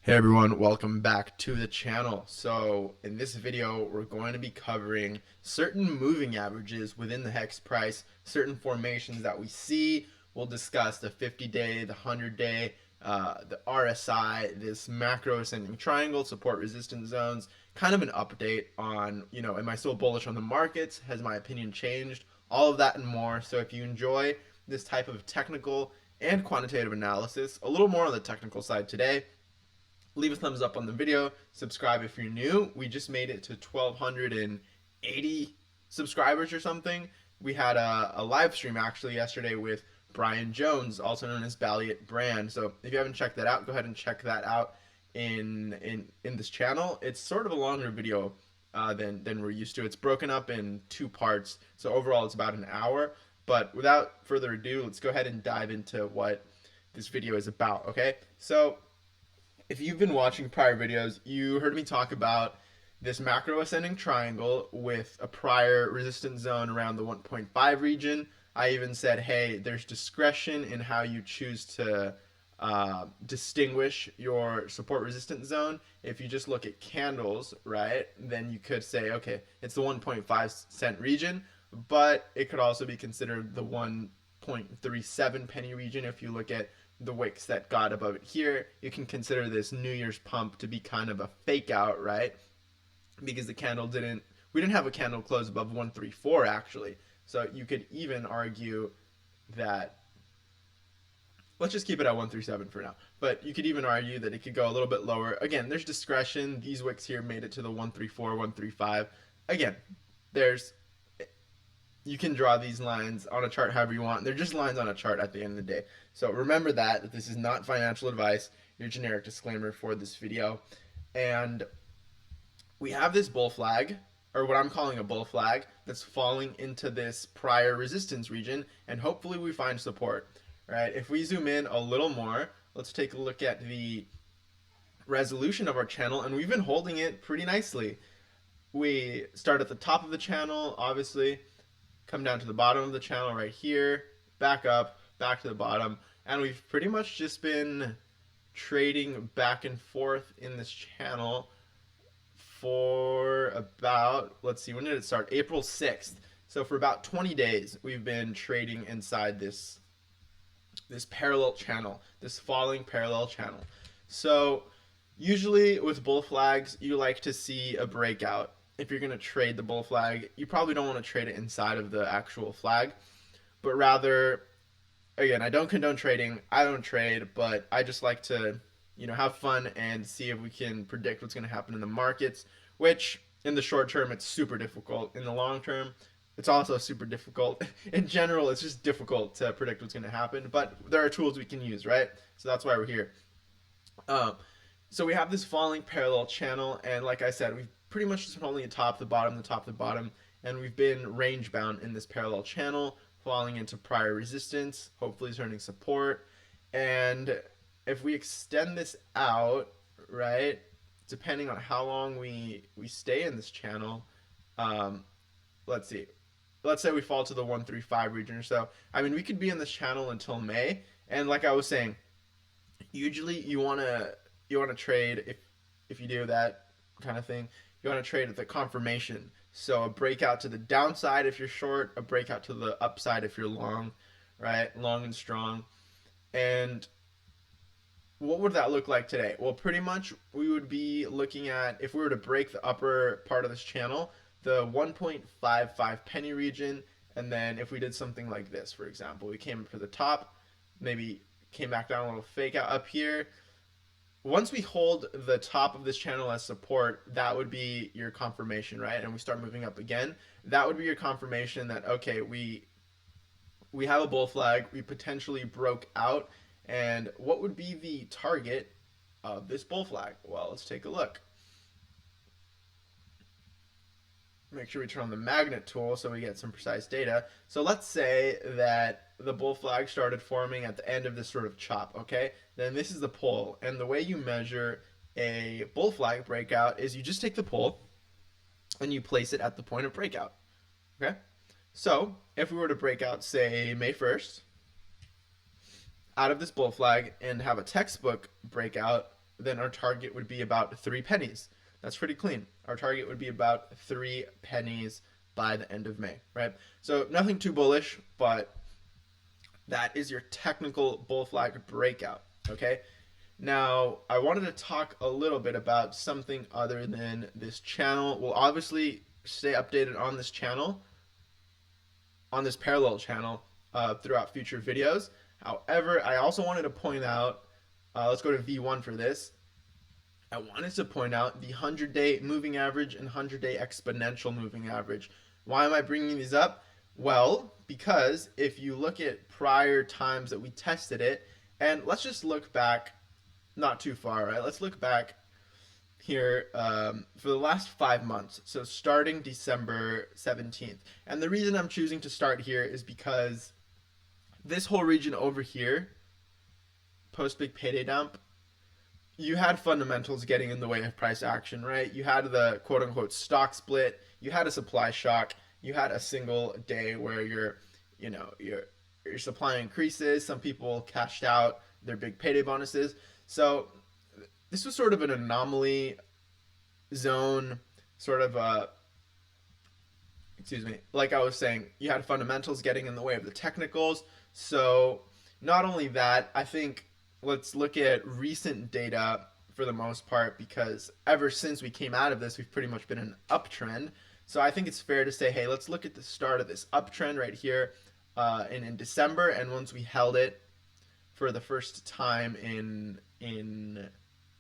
Hey everyone, welcome back to the channel. So in this video, we're going to be covering certain moving averages within the HEX price, certain formations that we see. We'll discuss the 50-day, the 100-day, the RSI, this macro ascending triangle, support resistance zones, kind of an update on, am I still bullish on the markets? Has my opinion changed? All of that and more. So if you enjoy this type of technical and quantitative analysis, a little more on the technical side today, leave a thumbs up on the video, subscribe if you're new. We just made it to 1,280 subscribers or something. We had a live stream actually yesterday with Brian Jones, also known as Balliet Brand. So if you haven't checked that out, go ahead and check that out in this channel. It's sort of a longer video than we're used to. It's broken up in two parts, so overall it's about an hour. But without further ado, let's go ahead and dive into what this video is about, okay? So if you've been watching prior videos, you heard me talk about this macro ascending triangle with a prior resistance zone around the 1.5 region. I even said, hey, there's discretion in how you choose to distinguish your support resistance zone. If you just look at candles, right, then you could say, okay, it's the 1.5 cent region, but it could also be considered the 1.37 penny region. If you look at the wicks that got above it here, you can consider this New Year's pump to be kind of a fake out, right? Because the candle we didn't have a candle close above 134 actually. So you could even argue that, let's just keep it at 137 for now, but you could even argue that it could go a little bit lower. Again, there's discretion. These wicks here made it to the 134, 135. Again, you can draw these lines on a chart however you want. They're just lines on a chart at the end of the day. So remember that this is not financial advice, your generic disclaimer for this video. And we have this bull flag, or what I'm calling a bull flag, that's falling into this prior resistance region, and hopefully we find support, right? If we zoom in a little more, let's take a look at the resolution of our channel, and we've been holding it pretty nicely. We start at the top of the channel, obviously, come down to the bottom of the channel right here, back up, back to the bottom, and we've pretty much just been trading back and forth in this channel for about, let's see, when did it start? April 6th. So for about 20 days, we've been trading inside this parallel channel, this falling parallel channel. So usually with bull flags, you like to see a breakout. If you're going to trade the bull flag, you probably don't want to trade it inside of the actual flag, but rather, again, I don't condone trading. I don't trade, but I just like to, have fun and see if we can predict what's going to happen in the markets, which in the short term, it's super difficult. In the long term, it's also super difficult. In general, it's just difficult to predict what's going to happen, but there are tools we can use, right? So that's why we're here. So we have this falling parallel channel, and like I said, we've pretty much just been holding the top, the bottom, and we've been range bound in this parallel channel, falling into prior resistance, hopefully turning support. And if we extend this out, right, depending on how long we stay in this channel, let's see, let's say we fall to the 135 region or so. I mean, we could be in this channel until May, and like I was saying, usually you want to trade, if you do that kind of thing, you want to trade at the confirmation. So a breakout to the downside if you're short, a breakout to the upside if you're long, right? Long and strong. And what would that look like today? Well, pretty much we would be looking at, if we were to break the upper part of this channel, the 1.55 penny region, and then if we did something like this, for example, we came up to the top, maybe came back down a little fake out up here. Once we hold the top of this channel as support, that would be your confirmation, right? And we start moving up again. That would be your confirmation that, okay, we have a bull flag, we potentially broke out, and what would be the target of this bull flag? Well, let's take a look. Make sure we turn on the magnet tool so we get some precise data. So let's say that the bull flag started forming at the end of this sort of chop, okay? Then this is the pull, and the way you measure a bull flag breakout is you just take the pull and you place it at the point of breakout, okay? So if we were to break out, say, May 1st, out of this bull flag and have a textbook breakout then our target would be about 3 pennies. That's pretty clean. Our target would be about 3 pennies by the end of May, right? So nothing too bullish, but that is your technical bull flag breakout, okay? Now, I wanted to talk a little bit about something other than this channel. We'll obviously stay updated on this channel, on this parallel channel, throughout future videos. However, I also wanted to point out, let's go to V1 for this. I wanted to point out the 100-day moving average and 100-day exponential moving average. Why am I bringing these up? Well, because if you look at prior times that we tested it, and let's just look back not too far, right? Let's look back here for the last 5 months. So starting December 17th. And the reason I'm choosing to start here is because this whole region over here, post big payday dump, you had fundamentals getting in the way of price action, right? You had the quote unquote stock split, you had a supply shock, you had a single day where your supply increases, some people cashed out their big payday bonuses. So this was sort of an anomaly zone, sort of like I was saying, you had fundamentals getting in the way of the technicals. So not only that, I think let's look at recent data for the most part, because ever since we came out of this, we've pretty much been in an uptrend. So I think it's fair to say, hey, let's look at the start of this uptrend right here in December, and once we held it for the first time in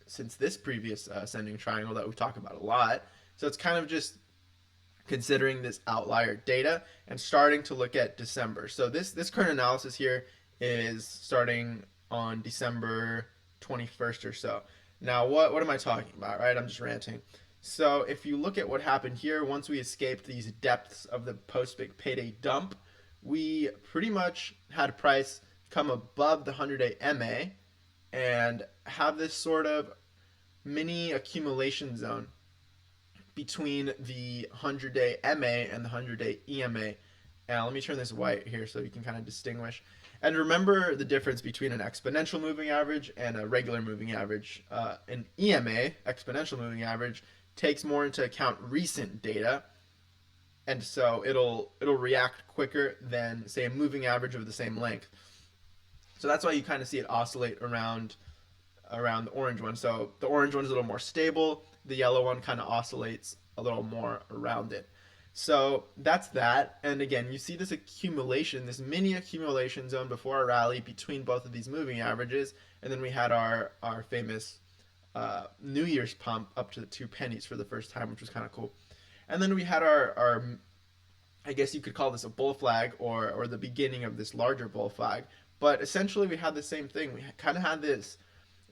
since this previous ascending triangle that we talk about a lot. So it's kind of just considering this outlier data and starting to look at December. So this current analysis here is starting on December 21st or so. Now, what am I talking about, right? I'm just ranting. So if you look at what happened here, once we escaped these depths of the post-big payday dump, we pretty much had price come above the 100-day EMA and have this sort of mini accumulation zone between the 100-day EMA and the 100-day EMA. And let me turn this white here so you can kind of distinguish. And remember the difference between an exponential moving average and a regular moving average. An EMA, exponential moving average, takes more into account recent data, and so it'll react quicker than, say, a moving average of the same length. So that's why you kind of see it oscillate around the orange one. So the orange one is a little more stable. The yellow one kind of oscillates a little more around it. So that's that. And again, you see this accumulation, this mini accumulation zone before a rally between both of these moving averages. And then we had our famous New Year's pump up to the 2 pennies for the first time, which was kind of cool. And then we had our I guess you could call this a bull flag or the beginning of this larger bull flag. But essentially we had the same thing. We kind of had this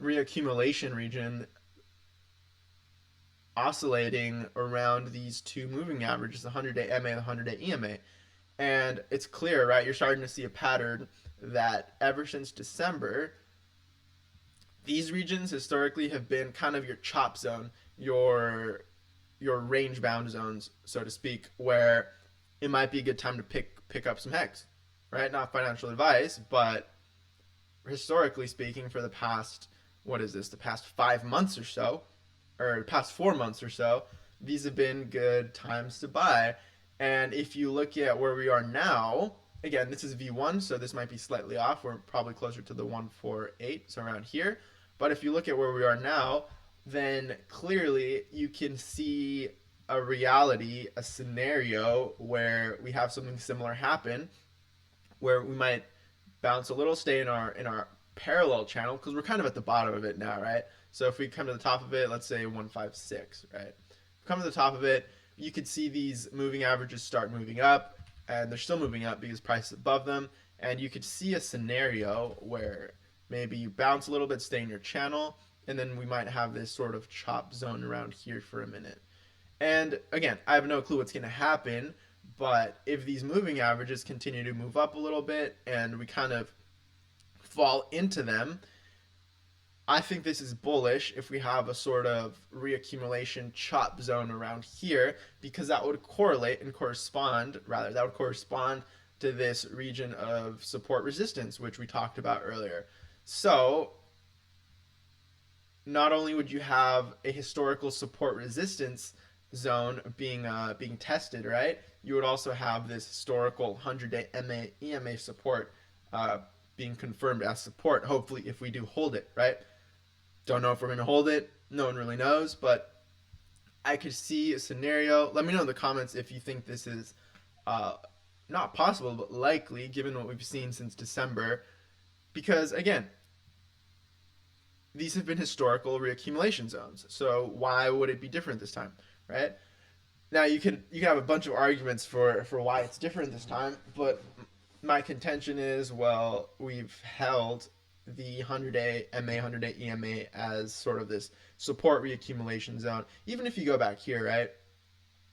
reaccumulation region oscillating around these two moving averages, the 100-day EMA and the 100-day EMA. And it's clear, right? You're starting to see a pattern that ever since December, these regions historically have been kind of your chop zone, your range bound zones, so to speak, where it might be a good time to pick up some HEX, right? Not financial advice, but historically speaking, for the past, the past 5 months or so, or the past 4 months or so, these have been good times to buy. And if you look at where we are now, again, this is V1, so this might be slightly off. We're probably closer to the 148, so around here. But if you look at where we are now, then clearly you can see a reality, a scenario where we have something similar happen, where we might bounce a little, stay in our parallel channel, because we're kind of at the bottom of it now, right? So if we come to the top of it, let's say 156, right? If we come to the top of it, you could see these moving averages start moving up, and they're still moving up because price is above them. And you could see a scenario where maybe you bounce a little bit, stay in your channel, and then we might have this sort of chop zone around here for a minute. And again, I have no clue what's going to happen, but if these moving averages continue to move up a little bit and we kind of fall into them, I think this is bullish if we have a sort of reaccumulation chop zone around here, because that would correlate and correspond, rather, that would correspond to this region of support resistance, which we talked about earlier. So not only would you have a historical support resistance zone being tested, right? You would also have this historical 100-day EMA support uh, being confirmed as support. Hopefully, if we do hold it, right? Don't know if we're going to hold it. No one really knows, but I could see a scenario. Let me know in the comments if you think this is uh, not possible, but likely, given what we've seen since December. Because again, these have been historical reaccumulation zones. So why would it be different this time, right? Now you could have a bunch of arguments for why it's different this time, but my contention is, well, we've held the 100-day MA, 100-day EMA as sort of this support reaccumulation zone. Even if you go back here, right?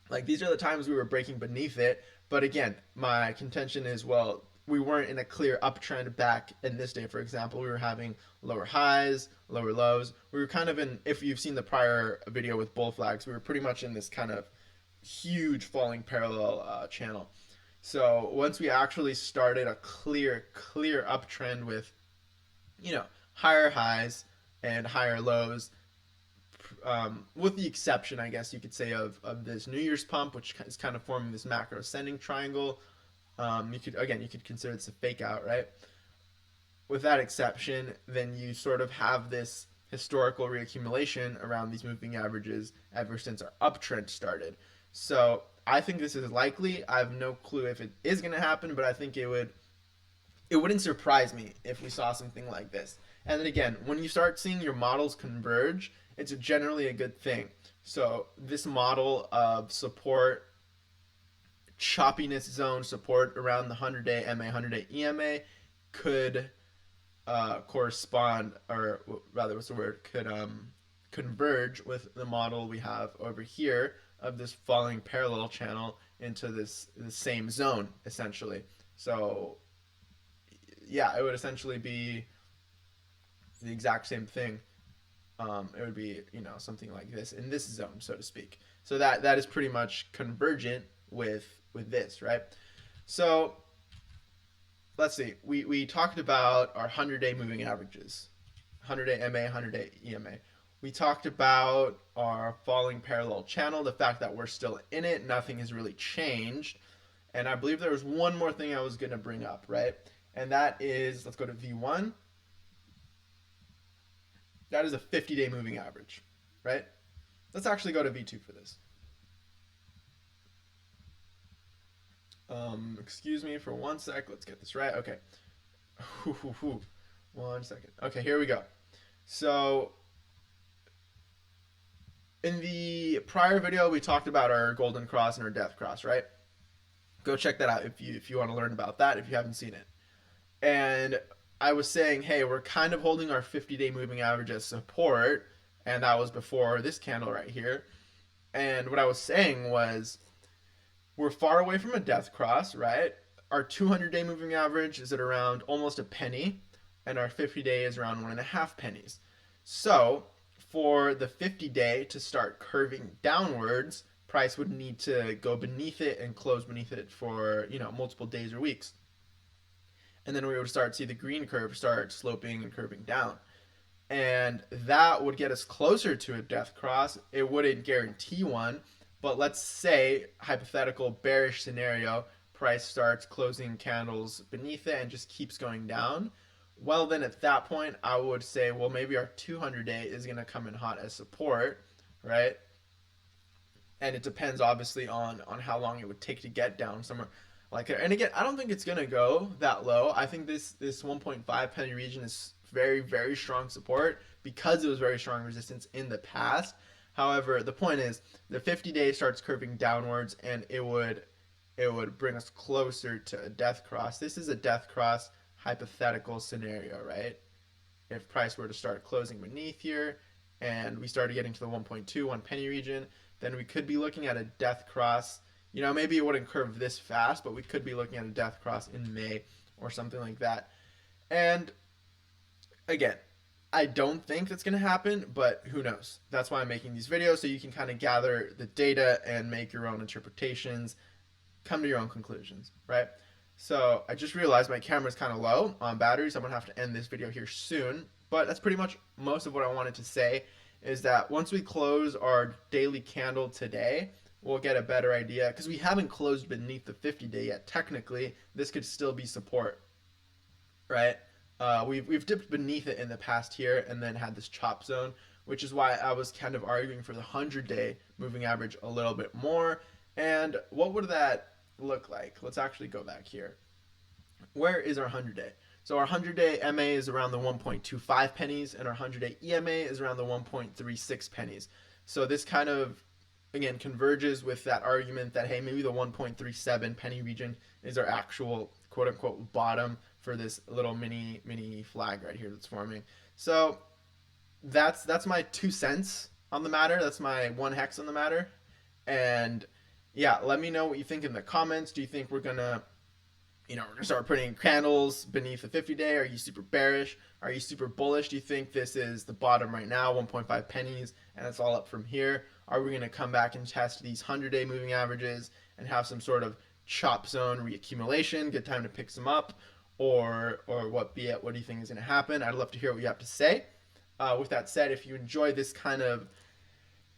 Like these are the times we were breaking beneath it. But again, my contention is, well, we weren't in a clear uptrend back in this day. For example, we were having lower highs, lower lows. We were kind of in, if you've seen the prior video with bull flags, we were pretty much in this kind of huge falling parallel channel. So once we actually started a clear uptrend with, higher highs and higher lows, with the exception, I guess you could say, of this New Year's pump, which is kind of forming this macro ascending triangle. You could consider this a fake out, right? With that exception, then you sort of have this historical reaccumulation around these moving averages ever since our uptrend started. So I think this is likely. I have no clue if it is going to happen, but I think it wouldn't surprise me if we saw something like this. And then again, when you start seeing your models converge, it's generally a good thing. So this model of support, choppiness zone support around the 100-day MA, 100-day EMA could correspond, or rather, what's the word? Could converge with the model we have over here of this falling parallel channel into the same zone, essentially. So yeah, it would essentially be the exact same thing. It would be, something like this in this zone, so to speak. So that is pretty much convergent with this, right? So let's see. We talked about our 100-day moving averages, 100-day MA, 100-day EMA. We talked about our falling parallel channel, the fact that we're still in it, nothing has really changed. And I believe there was one more thing I was going to bring up, right? And that is, let's go to V1. That is a 50-day moving average, right? Let's actually go to V2 for this. Excuse me for one sec. Let's get this right. Okay. 1 second. Okay, here we go. So in the prior video, we talked about our golden cross and our death cross, right? Go check that out if you want to learn about that, if you haven't seen it. And I was saying, hey, we're kind of holding our 50-day moving average as support, and that was before this candle right here. And what I was saying was, we're far away from a death cross, right? Our 200-day moving average is at around almost a penny, and our 50-day is around 1.5 pennies. So for the 50-day to start curving downwards, price would need to go beneath it and close beneath it for, multiple days or weeks. And then we would start to see the green curve start sloping and curving down. And that would get us closer to a death cross. It wouldn't guarantee one, but let's say, hypothetical bearish scenario, price starts closing candles beneath it and just keeps going down. Well, then at that point, I would say, well, maybe our 200-day is going to come in hot as support, right? And it depends, obviously, on how long it would take to get down somewhere like there. And again, I don't think it's going to go that low. I think this 1.5 penny region is very, very strong support because it was very strong resistance in the past. However, the point is, the 50-day starts curving downwards, and it would bring us closer to a death cross. This is a death cross hypothetical scenario, right? If price were to start closing beneath here, and we started getting to the 1 penny region, then we could be looking at a death cross. Maybe it wouldn't curve this fast, but we could be looking at a death cross in May or something like that. And again, I don't think that's going to happen, but who knows? That's why I'm making these videos, so you can kind of gather the data and make your own interpretations, come to your own conclusions, right? So I just realized my camera's kind of low on batteries. I'm going to have to end this video here soon, But that's pretty much most of what I wanted to say, is that once we close our daily candle today, we'll get a better idea, because we haven't closed beneath the 50-day yet. Technically, this could still be support, right? We've dipped beneath it in the past here and then had this chop zone, which is why I was kind of arguing for the 100-day moving average a little bit more. And what would that look like? Let's actually go back here. Where is our 100-day? So our 100-day MA is around the 1.25 pennies, and our 100-day EMA is around the 1.36 pennies. So this kind of, again, converges with that argument that, hey, maybe the 1.37 penny region is our actual quote-unquote bottom for this little mini flag right here that's forming. So that's my 2 cents on the matter. That's my 1 hex on the matter. And yeah, let me know what you think in the comments. Do you think we're gonna start putting candles beneath the 50-day? Are you super bearish? Are you super bullish? Do you think this is the bottom right now, 1.5 pennies, and it's all up from here? Are we going to come back and test these 100-day moving averages and have some sort of chop zone reaccumulation? Good time to pick some up, or what do you think is going to happen? I'd love to hear what you have to say. With that said, if you enjoy this kind of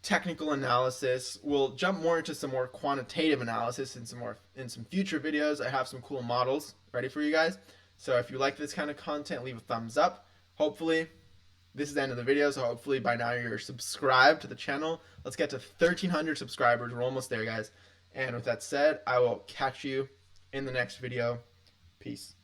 technical analysis, we'll jump more into some more quantitative analysis in some future videos. I have some cool models ready for you guys. So if you like this kind of content, leave a thumbs up. Hopefully, this is the end of the video, so hopefully by now you're subscribed to the channel. Let's get to 1,300 subscribers. We're almost there, guys. And with that said, I will catch you in the next video. Peace.